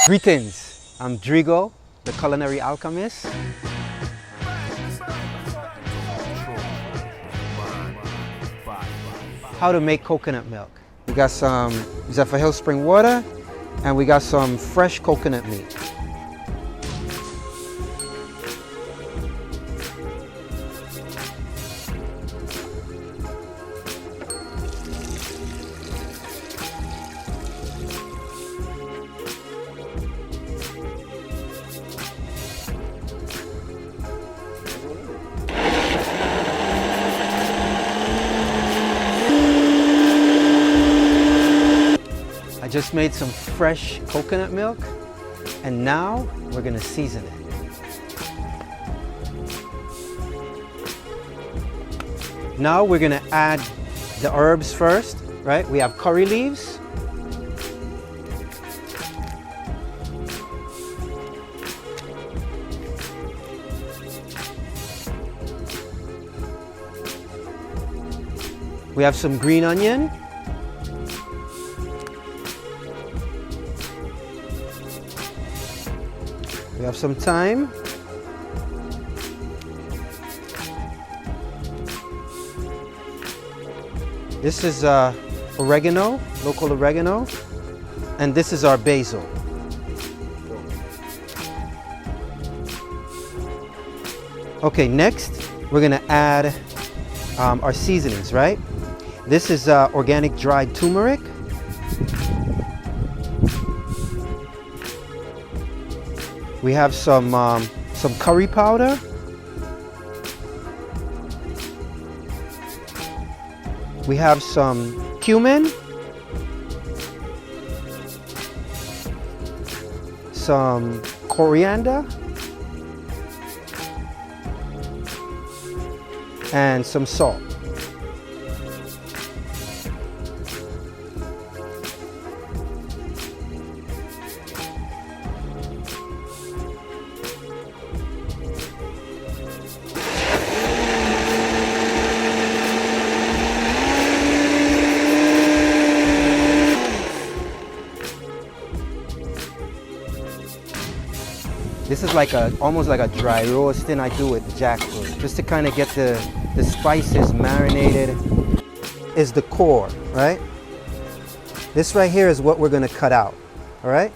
Greetings, I'm Drigo, the Culinary Alchemist. How to make coconut milk. We got some Zephyr Hill spring water and we got some fresh coconut meat. I just made some fresh coconut milk and now we're gonna season it. Now we're gonna add the herbs first, right? We have curry leaves. We have some green onion. We have some thyme. This is oregano, local oregano, and this is our basil. Okay, next we're gonna add our seasonings, right? This is organic dried turmeric. We have some curry powder. We have some cumin. Some coriander. And some salt. This is like almost like a dry roasting I do with jackfruit, just to kind of get the spices marinated. Is the core, right? This right here is what we're gonna cut out, all right?